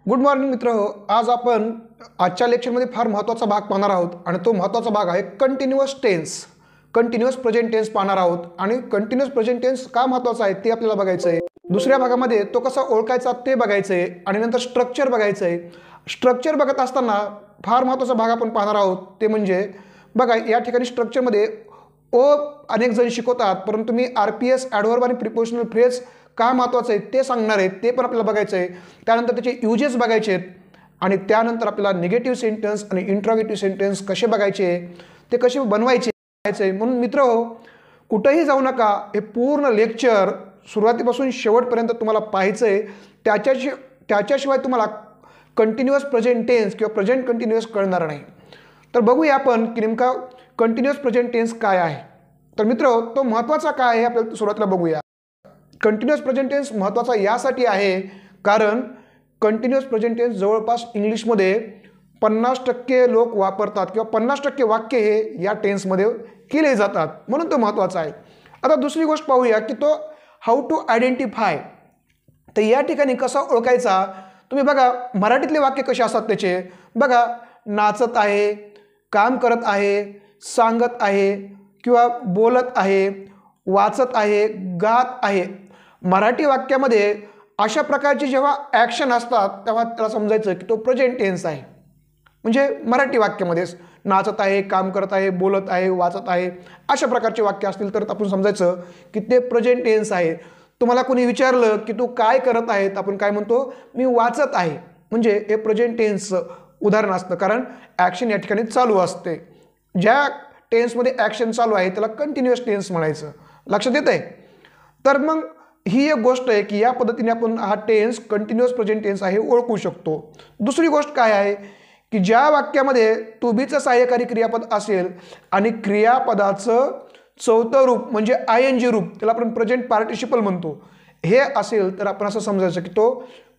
Good morning मित्रहो, आज आपण आजच्या लेक्चरमध्ये फार महत्त्वाचा भाग पाहणार आहोत आणि तो महत्त्वाचा भाग आहे continuous tense, continuous present tense पाहणार आहोत. आणि कंटिन्युअस प्रेझेंट टेन्स का महत्त्वाचा आहे ते आपल्याला बघायचं आहे. दुसऱ्या भागामध्ये तो कसा ओळखायचा ते बघायचं आहे आणि नंतर स्ट्रक्चर बघायचं आहे. स्ट्रक्चर बघत असताना फार महत्त्वाचा भाग आपण पाहणार आहोत ते म्हणजे बघा, या ठिकाणी स्ट्रक्चरमध्ये अनेक जण शिकवतात, परंतु मी RPS ॲडव्हर्ब आणि प्रिपोजिशनल फ्रेज का महत्त्वाचं आहे ते सांगणार आहे, ते पण आपल्याला बघायचं आहे. त्यानंतर त्याचे युजेस बघायचे आहेत आणि त्यानंतर आपल्याला निगेटिव्ह सेंटेन्स आणि इंट्रोगेटिव्ह सेंटेन्स कसे बघायचे, ते कसे बनवायचे. म्हणून मित्रहो, कुठेही जाऊ नका. हे पूर्ण लेक्चर सुरुवातीपासून शेवटपर्यंत तुम्हाला पाहायचं आहे. त्याच्याशिवाय तुम्हाला कंटिन्युअस प्रेझेंट टेन्स किंवा प्रेझेंट कंटिन्युअस कळणार नाही. तर बघूया आपण की नेमका कंटिन्युअस प्रेझेंट टेन्स काय आहे. तर मित्र, तो महत्त्वाचा काय आहे आपल्याला सुरुवातीला बघूया. कंटिन्युअस प्रेझेंट टेन्स महत्त्वाचा यासाठी आहे कारण कंटिन्युअस प्रेझेंट टेन्स जवळपास इंग्लिशमध्ये 50% लोक वापरतात किंवा 50% वाक्य हे या टेन्समध्ये केले जातात, म्हणून तो महत्त्वाचा आहे. आता दुसरी गोष्ट पाहूया की तो हाऊ टू आयडेंटिफाय. तर या ठिकाणी कसा ओळखायचा. तुम्ही बघा, मराठीतले वाक्य कसे असतात त्याचे बघा. नाचत आहे, काम करत आहे, सांगत आहे किंवा बोलत आहे, वाचत आहे, गात आहे. मराठी वाक्यामध्ये अशा प्रकारचे जेव्हा ॲक्शन असतात तेव्हा त्याला समजायचं की तो प्रेझेंट टेन्स आहे. म्हणजे मराठी वाक्यामध्येच नाचत आहे, काम करत आहे, बोलत आहे, वाचत आहे, अशा प्रकारचे वाक्य असतील तर आपण समजायचं की ते प्रेझेंट टेन्स आहे. तुम्हाला कोणी विचारलं की तू काय करत आहे, आपण काय म्हणतो, मी वाचत आहे. म्हणजे हे प्रेझेंट टेन्स उदाहरण असतं, कारण ॲक्शन या ठिकाणी चालू असते. ज्या टेन्समध्ये ॲक्शन चालू आहे त्याला कंटिन्युअस टेन्स म्हणायचं. लक्षात येत आहे. तर मग ही एक गोष्ट आहे की या पद्धतीने आपण हा टेन्स कंटिन्युअस प्रेझेंट टेन्स आहे ओळखू शकतो. दुसरी गोष्ट काय आहे की ज्या वाक्यामध्ये टू बीचं सहाय्यकारी क्रियापद असेल आणि क्रियापदाचं चौथं रूप म्हणजे ING रूप, त्याला आपण प्रेझेंट पार्टिसिपल म्हणतो, हे असेल तर आपण असं समजायचं की तो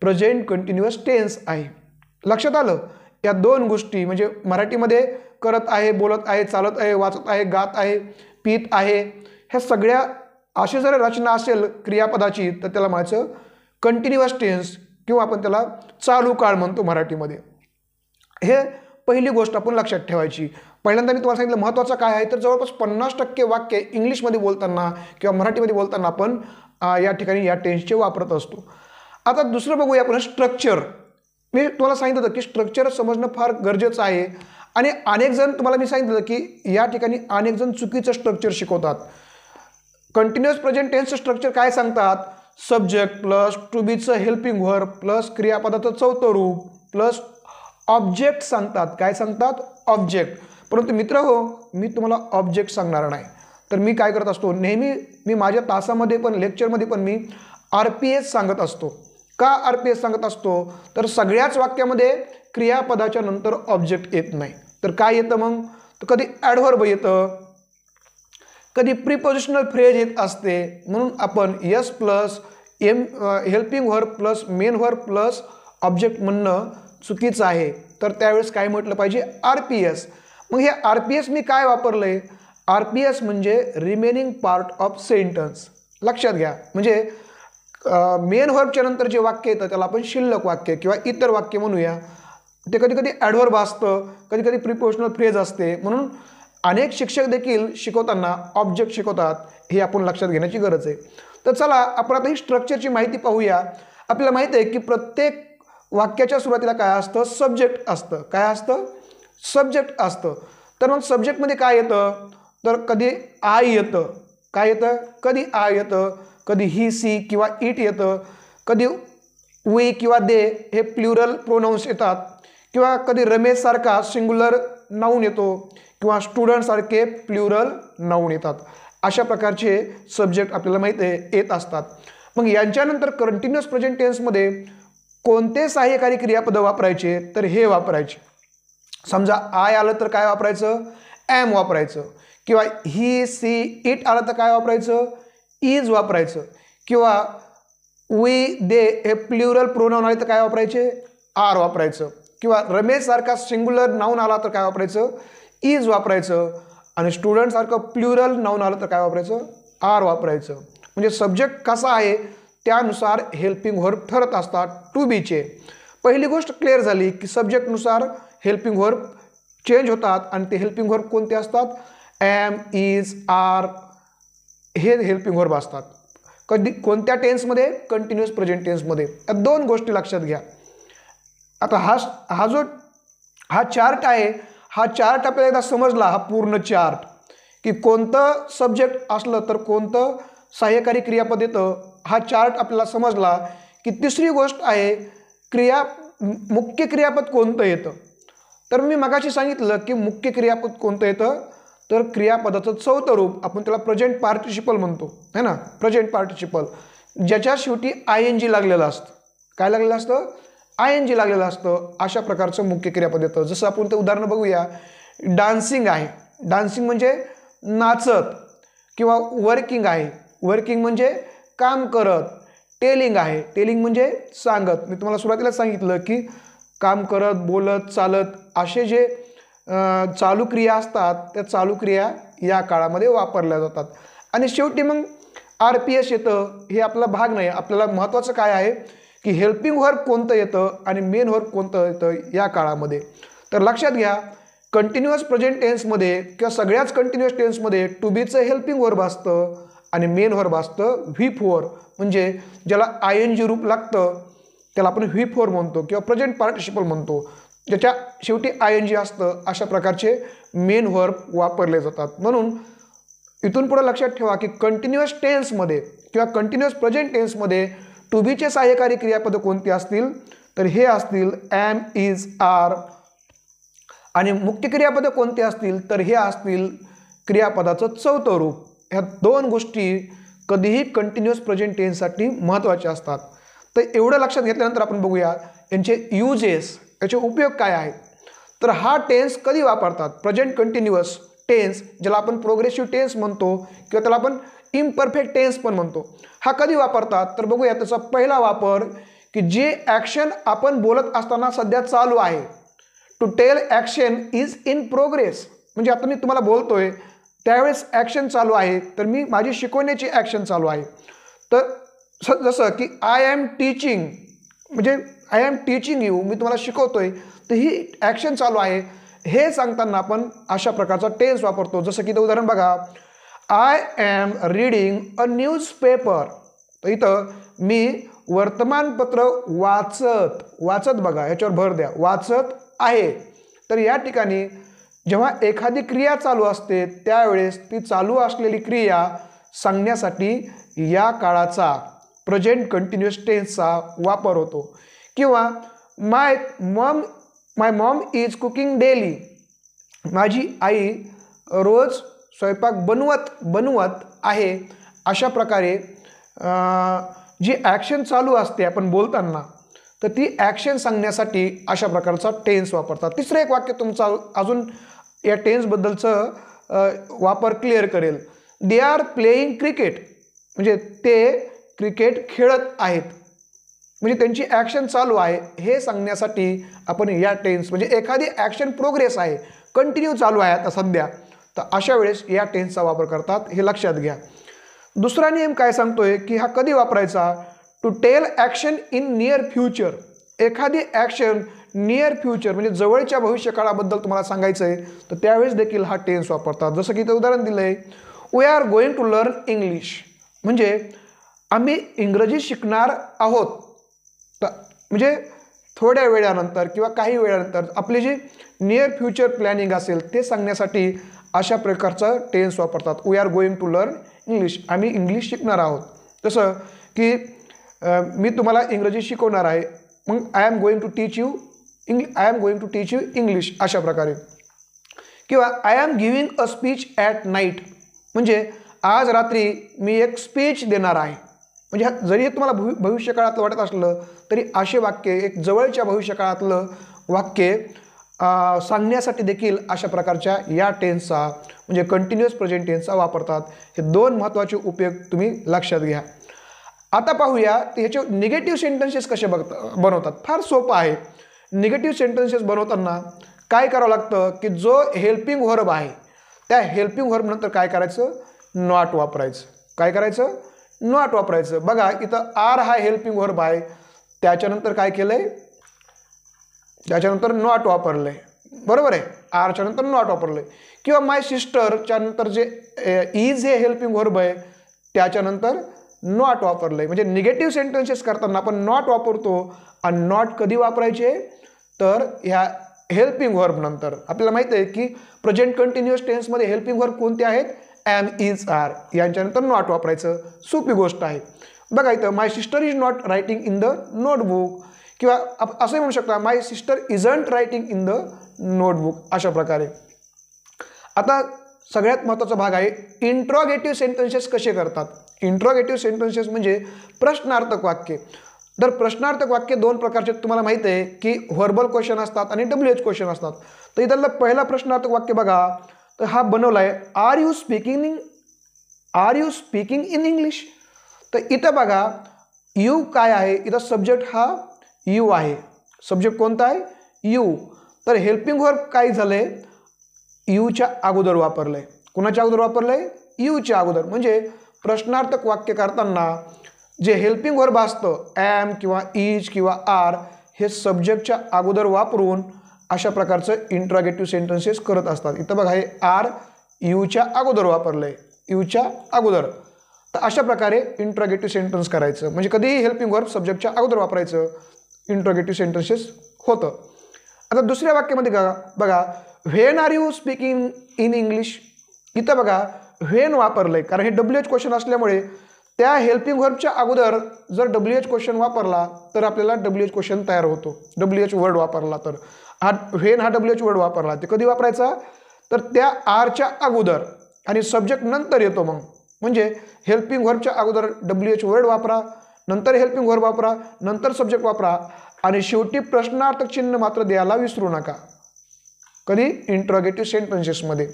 प्रेझेंट कंटिन्युअस टेन्स आहे. लक्षात आलं. या दोन गोष्टी म्हणजे मराठीमध्ये करत आहे, बोलत आहे, चालत आहे, वाचत आहे, गात आहे, पीत आहे, ह्या सगळ्या अशी जर रचना असेल क्रियापदाची तर त्याला म्हणायचं कंटिन्युअस टेन्स किंवा आपण त्याला चालू काळ म्हणतो मराठीमध्ये. हे पहिली गोष्ट आपण लक्षात ठेवायची. पहिल्यांदा मी तुम्हाला सांगितलं महत्त्वाचं काय आहे, तर जवळपास 50% वाक्य इंग्लिशमध्ये बोलताना किंवा मराठीमध्ये बोलताना आपण या ठिकाणी या टेन्सचे वापरत असतो. आता दुसरं बघूया आपण स्ट्रक्चर. मी तुम्हाला सांगितलं होतं की स्ट्रक्चर समजणं फार गरजेचं आहे आणि अनेक जण तुम्हाला मी सांगितलं की या ठिकाणी अनेक जण चुकीचं स्ट्रक्चर शिकवतात. कंटिन्युअस प्रेझेंट टेन्सचं स्ट्रक्चर काय सांगतात, सब्जेक्ट प्लस टू बीचं हेल्पिंग व्हर्ब प्लस क्रियापदाचं चौथं रूप प्लस ऑब्जेक्ट सांगतात. काय सांगतात, ऑब्जेक्ट. परंतु मित्र हो, मी तुम्हाला ऑब्जेक्ट सांगणार नाही. तर मी काय करत असतो, नेहमी मी माझ्या तासामध्ये पण लेक्चरमध्ये पण मी RPS सांगत असतो. का RPS सांगत असतो, तर सगळ्याच वाक्यामध्ये क्रियापदाच्या नंतर ऑब्जेक्ट येत नाही. तर काय येतं मग, तर कधी ॲडव्हर्ब येतं, कधी प्रिपोजिशनल फ्रेज येत असते. म्हणून आपण S plus helping verb plus main verb plus object म्हणणं चुकीचं आहे. तर त्यावेळेस काय म्हटलं पाहिजे, RPS. मग हे RPS मी काय वापरलं आहे, RPS म्हणजे रिमेनिंग पार्ट ऑफ सेंटन्स. लक्षात घ्या. म्हणजे मेन व्हर्बच्या नंतर जे वाक्य येतं त्याला आपण शिल्लक वाक्य किंवा इतर वाक्य म्हणूया. ते कधी कधी ॲडव्हर्ब असतं, कधी कधी प्रिपोजिशनल फ्रेज असते. म्हणून अनेक शिक्षक देखील शिकवताना ऑब्जेक्ट शिकवतात, हे आपण लक्षात घेण्याची गरज आहे. तर चला आपण आता ही स्ट्रक्चरची माहिती पाहूया. आपल्याला माहिती आहे की प्रत्येक वाक्याच्या सुरुवातीला काय असतं, सब्जेक्ट असतं. काय असतं, सब्जेक्ट असतं. तर मग सब्जेक्टमध्ये काय येतं, तर कधी आय येतं. काय येतं, कधी आय येतं, कधी ही सी किंवा इट येतं, कधी वी किंवा दे हे प्लुरल प्रोनाउन्स येतात, किंवा कधी रमेशसारखा सिंग्युलर नाऊन येतो किंवा स्टुडंटसारखे प्लुरल नाऊन येतात. अशा प्रकारचे सब्जेक्ट आपल्याला माहिती आहे येत असतात. मग यांच्यानंतर कंटिन्युअस प्रेझेंट टेन्समध्ये कोणते सहाय्यकारी क्रियापद वापरायचे, तर हे वापरायचे. समजा आय आलं तर काय वापरायचं, ॲम वापरायचं, किंवा ही सी इट आलं तर काय वापरायचं, इज वापरायचं, किंवा वी दे हे प्लुरल प्रोनाउन आले तर काय वापरायचे, आर वापरायचं, किंवा रमेशसारखा सिंग्युलर नाऊन आला तर काय वापरायचं, इज वापरायचं, आणि स्टुडंटसारखं प्लुरल नाऊन आलं तर काय वापरायचं, आर वापरायचं. म्हणजे सब्जेक्ट कसा आहे त्यानुसार हेल्पिंग व्हर्ब ठरत असतात टू बीचे. पहिली गोष्ट क्लिअर झाली की सब्जेक्टनुसार हेल्पिंग व्हर्ब चेंज होतात आणि ते हेल्पिंग व्हर्ब कोणते असतात, एम, इज, आर हे हेल्पिंग व्हर्ब असतात. कधी कोणत्या टेन्समध्ये, कंटिन्युअस प्रेझेंट टेन्समध्ये. या दोन गोष्टी लक्षात घ्या. आता हा चार्ट आहे, हा चार्ट आपल्याला एकदा समजला, हा पूर्ण चार्ट की कोणतं सब्जेक्ट असलं तर कोणतं सहाय्यकारी क्रियापद येतं, हा चार्ट आपल्याला समजला की तिसरी गोष्ट आहे मुख्य क्रियापद कोणतं येतं. तर मी मगाशी सांगितलं की मुख्य क्रियापद कोणतं येतं, तर क्रियापदाचं चौथं रूप आपण त्याला प्रेझेंट पार्टिसिपल म्हणतो है ना. प्रेझेंट पार्टिसिपल ज्याच्या शेवटी ING लागलेलं असतं. काय लागलेलं असतं, ING लागलेलं असतं. अशा प्रकारचं मुख्य क्रियापद येतं. जसं आपण ते उदाहरण बघूया, डान्सिंग आहे, डान्सिंग म्हणजे नाचत, किंवा वर्किंग आहे, वर्किंग म्हणजे काम करत, टेलिंग आहे, टेलिंग म्हणजे सांगत. मी तुम्हाला सुरुवातीला सांगितलं की काम करत, बोलत, चालत असे जे चालू क्रिया असतात त्या चालू क्रिया या काळामध्ये वापरल्या जातात. आणि शेवटी मग RPS येतं. हे आपला भाग नाही, आपल्याला महत्त्वाचं काय आहे की हेल्पिंग व्हर्ब कोणतं येतं आणि मेन व्हर्ब कोणतं येतं या काळामध्ये. तर लक्षात घ्या, कंटिन्युअस प्रेझेंट टेन्समध्ये किंवा सगळ्याच कंटिन्युअस टेन्समध्ये टू बीचं हेल्पिंग व्हर्ब असतं आणि मेन व्हर्ब असतं व्हीप व्हर्ब. म्हणजे ज्याला ING रूप लागतं त्याला आपण व्हीप व्हर्ब म्हणतो किंवा प्रेझेंट पार्टिसिपल म्हणतो, ज्याच्या शेवटी ING असतं. अशा प्रकारचे मेन व्हर्ब वापरले जातात. म्हणून इथून पुढे लक्षात ठेवा की कंटिन्युअस टेन्समध्ये किंवा कंटिन्युअस प्रेझेंट टेन्समध्ये टू बीचे सहाय्यकारी क्रियापद कोणती असतील, तर हे असतील एम, इज, आर. आणि मुख्य क्रियापद कोणते असतील, तर हे असतील क्रियापदाचं चौथं रूप. ह्या दोन गोष्टी कधीही कंटिन्युअस प्रेझेंट टेन्ससाठी महत्त्वाच्या असतात. तर एवढं लक्षात घेतल्यानंतर आपण बघूया यांचे युजेस, याचे उपयोग काय आहेत. तर हा टेन्स कधी वापरतात, प्रेझेंट कंटिन्युअस टेन्स ज्याला आपण प्रोग्रेसिव्ह टेन्स म्हणतो किंवा त्याला आपण इम्परफेक्ट टेन्स पण म्हणतो, हा कधी वापरतात. तर बघूया त्याचा पहिला वापर की जे ॲक्शन आपण बोलत असताना सध्या चालू आहे. To tell action is in progress, म्हणजे आता मी तुम्हाला बोलतोय त्यावेळेस ॲक्शन चालू आहे, तर माझी शिकवण्याची ॲक्शन चालू आहे. तर जसं की आय एम टीचिंग, म्हणजे आय एम टीचिंग यू, मी तुम्हाला शिकवतोय, तर ही ॲक्शन चालू आहे. हे सांगताना आपण अशा प्रकारचा टेन्स वापरतो. जसं की ते उदाहरण बघा, I am reading a newspaper. तर इथं मी वर्तमानपत्र वाचत बघा, याच्यावर भर द्या, वाचत आहे. तर या ठिकाणी जेव्हा एखादी क्रिया चालू असते त्यावेळेस ती चालू असलेली क्रिया सांगण्यासाठी या काळाचा प्रेझेंट कंटिन्युअस टेन्सचा वापर होतो. किंवा माय मॉम इज कुकिंग डेली, माझी आई रोज स्वयंपाक बनवत आहे. अशा प्रकारे जी ॲक्शन चालू असते आपण बोलताना, तर ती ॲक्शन सांगण्यासाठी अशा प्रकारचा टेन्स वापरतात. तिसरं एक वाक्य तुमचा अजून या टेन्सबद्दलचं वापर क्लिअर करेल. दे आर प्लेइंग क्रिकेट, म्हणजे ते क्रिकेट खेळत आहेत, म्हणजे त्यांची ॲक्शन चालू आहे. हे सांगण्यासाठी आपण या टेन्स, म्हणजे एखादी ॲक्शन प्रोग्रेस आहे, कंटिन्यू चालू आहे आता सध्या, तर अशा वेळेस या टेन्सचा वापर करतात. हे लक्षात घ्या. दुसरा नियम काय सांगतोय की हा कधी वापरायचा, to tell action in near future. एखादी ॲक्शन नियर फ्युचर म्हणजे जवळच्या भविष्यकाळाबद्दल तुम्हाला सांगायचं आहे, तर त्यावेळेस देखील हा टेन्स वापरतात. जसं की ते उदाहरण दिलं आहे, we are going to learn English, म्हणजे आम्ही इंग्रजी शिकणार आहोत. म्हणजे थोड्या वेळानंतर किंवा काही वेळानंतर आपली जी नियर फ्युचर प्लॅनिंग असेल ते सांगण्यासाठी अशा प्रकारचा टेन्स वापरतात. We are going to learn English, आम्ही इंग्लिश शिकणार आहोत. जसं की मी तुम्हाला इंग्रजी शिकवणार आहे, मग I am going to teach you English अशा प्रकारे. किंवा I am giving a speech at night, म्हणजे आज रात्री मी एक स्पीच देणार आहे. म्हणजे जरी हे तुम्हाला भविष्यकाळातलं वाटत असलं तरी असे वाक्य एक जवळच्या भविष्यकाळातलं वाक्य सांगण्यासाठी देखील अशा प्रकारच्या या टेन्सचा म्हणजे कंटिन्युअस प्रेझेंट टेन्सचा वापरतात. हे दोन महत्त्वाचे उपयोग तुम्ही लक्षात घ्या. आता पाहूया ह्याचे निगेटिव्ह सेंटेन्सेस कसे बनवतात. फार सोपं आहे. निगेटिव्ह सेंटेन्सेस बनवताना काय करावं लागतं की जो हेल्पिंग व्हर्ब आहे त्या हेल्पिंग व्हर्ब नंतर काय करायचं, नॉट वापरायचं. काय करायचं, नॉट वापरायचं. बघा इथं आर हा हेल्पिंग व्हर्ब आहे, त्याच्यानंतर काय केलंय, त्याच्यानंतर नॉट वापरलं आहे, बरोबर आहे, आरच्या नंतर नॉट वापरलं आहे. किंवा माय सिस्टरच्या नंतर जे इज हे हेल्पिंग व्हर्ब आहे त्याच्यानंतर नॉट वापरलं आहे. म्हणजे निगेटिव्ह सेंटेन्सेस करताना आपण नॉट वापरतो. आणि नॉट कधी वापरायचे तर ह्या हेल्पिंग व्हर्ब नंतर. आपल्याला माहिती आहे की प्रेझेंट कंटिन्युअस टेन्समध्ये हेल्पिंग व्हर्ब कोणते आहेत, एम, इज, आर, यांच्यानंतर नॉट वापरायचं. सोपी गोष्ट आहे. बघा इथं my sister is not writing in the notebook, किंवा असंही म्हणू शकता my sister isn't writing in the notebook, अशा प्रकारे. आता सगळ्यात महत्त्वाचा भाग आहे इंट्रोगेटिव्ह सेंटेन्सेस कसे करतात. इंट्रोगेटिव्ह सेंटेन्सेस म्हणजे प्रश्नार्थक वाक्य. तर प्रश्नार्थक वाक्य दोन प्रकारचे तुम्हाला माहिती आहे की व्हर्बल क्वेश्चन असतात आणि WH क्वेश्चन असतात. तर इथला पहिला प्रश्नार्थक वाक्य बघा, तर हा बनवला आहे are you speaking in English. तर इथं बघा यू काय आहे, इथं सब्जेक्ट हा यू आहे. सब्जेक्ट कोणता आहे, यू. तर हेल्पिंग व्हर्ब काय झालंय, यूच्या अगोदर वापरलंय. कुणाच्या अगोदर वापरलंय, यूच्या अगोदर. म्हणजे प्रश्नार्थक वाक्य करताना जे हेल्पिंग व्हर्ब असतं एम किंवा इज किंवा आर हे सब्जेक्टच्या अगोदर वापरून अशा प्रकारचं इंट्रोगेटिव्ह सेंटेन्सेस करत असतात. इथं बघा हे आर यूच्या अगोदर वापरलंय, यूच्या अगोदर. तर अशा प्रकारे इंट्रोगेटिव्ह सेंटेन्स करायचं. म्हणजे कधीही हेल्पिंग व्हर्ब सब्जेक्टच्या अगोदर वापरायचं, इंट्रोगेटिव्ह सेंटेन्सेस होतं. आता दुसऱ्या वाक्यामध्ये बघा when are you speaking in English. इथं बघा व्हेन वापरलंय, कारण हे WH क्वेश्चन असल्यामुळे त्या हेल्पिंग व्हर्बच्या अगोदर जर WH क्वेश्चन वापरला तर आपल्याला WH क्वेश्चन तयार होतो. WH वर्ड वापरला तर हा व्हेन हा WH वर्ड वापरला ते कधी वापरायचा तर त्या आरच्या अगोदर आणि सब्जेक्ट नंतर येतो. मग म्हणजे हेल्पिंग व्हर्बच्या अगोदर WH वर्ड वापरा, नंतर हेल्पिंग व्हर्ब वापरा, नंतर सब्जेक्ट वापरा आणि शेवटी प्रश्नार्थक चिन्ह मात्र द्यायला विसरू नका. कधी इंट्रोगेटिव्ह सेंटेन्सेसमध्ये.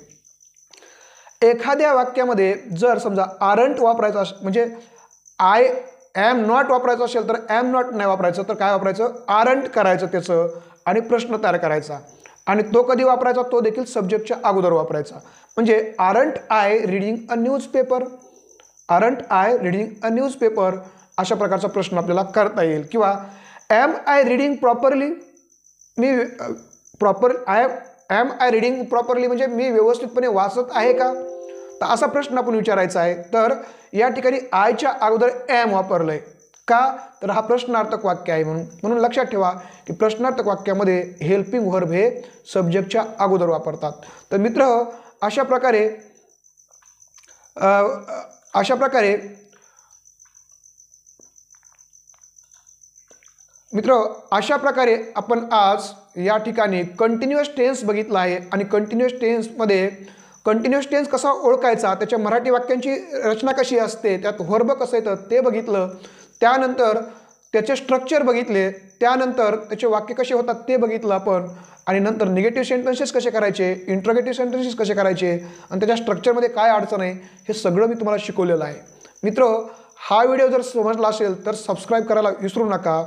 एखाद्या वाक्यामध्ये जर समजा आरंट वापरायचं म्हणजे आय एम नॉट वापरायचं असेल तर एम नॉट नाही वापरायचं, तर काय वापरायचं, आरंट करायचं त्याचं आणि प्रश्न तयार करायचा. आणि तो कधी वापरायचा, तो देखील सब्जेक्टच्या अगोदर वापरायचा. म्हणजे aren't I reading a newspaper, aren't I reading a newspaper, अशा प्रकारचा प्रश्न आपल्याला करता येईल. किंवा एम आय रीडिंग प्रॉपरली, मी एम आय रीडिंग प्रॉपरली म्हणजे मी व्यवस्थितपणे वाचत आहे का, तर असा प्रश्न आपण विचारायचा आहे. तर या ठिकाणी आयच्या अगोदर एम वापरलंय का, तर हा प्रश्नार्थक वाक्य आहे. म्हणून लक्षात ठेवा की प्रश्नार्थक वाक्यामध्ये हेल्पिंग व्हर्ब हे सब्जेक्टच्या अगोदर वापरतात. तर मित्र अशा प्रकारे आपण आज या ठिकाणी कंटिन्युअस टेन्स बघितला आहे. आणि कंटिन्युअस टेन्समध्ये कंटिन्युअस टेन्स कसा ओळखायचा, त्याच्या मराठी वाक्यांची रचना कशी असते, त्यात व्हर्ब कसं येतं ते बघितलं. त्यानंतर त्याचे स्ट्रक्चर बघितले, त्यानंतर त्याचे वाक्य कसे होतात ते बघितलं आपण. आणि नंतर निगेटिव्ह सेंटेन्सेस कसे करायचे, इंट्रोगेटिव्ह सेंटेन्सेस कसे करायचे आणि त्याच्या स्ट्रक्चरमध्ये काय अडचण आहे हे सगळं मी तुम्हाला शिकवलेलं आहे. मित्र हा व्हिडिओ जर समजला असेल तर सबस्क्राईब करायला विसरू नका.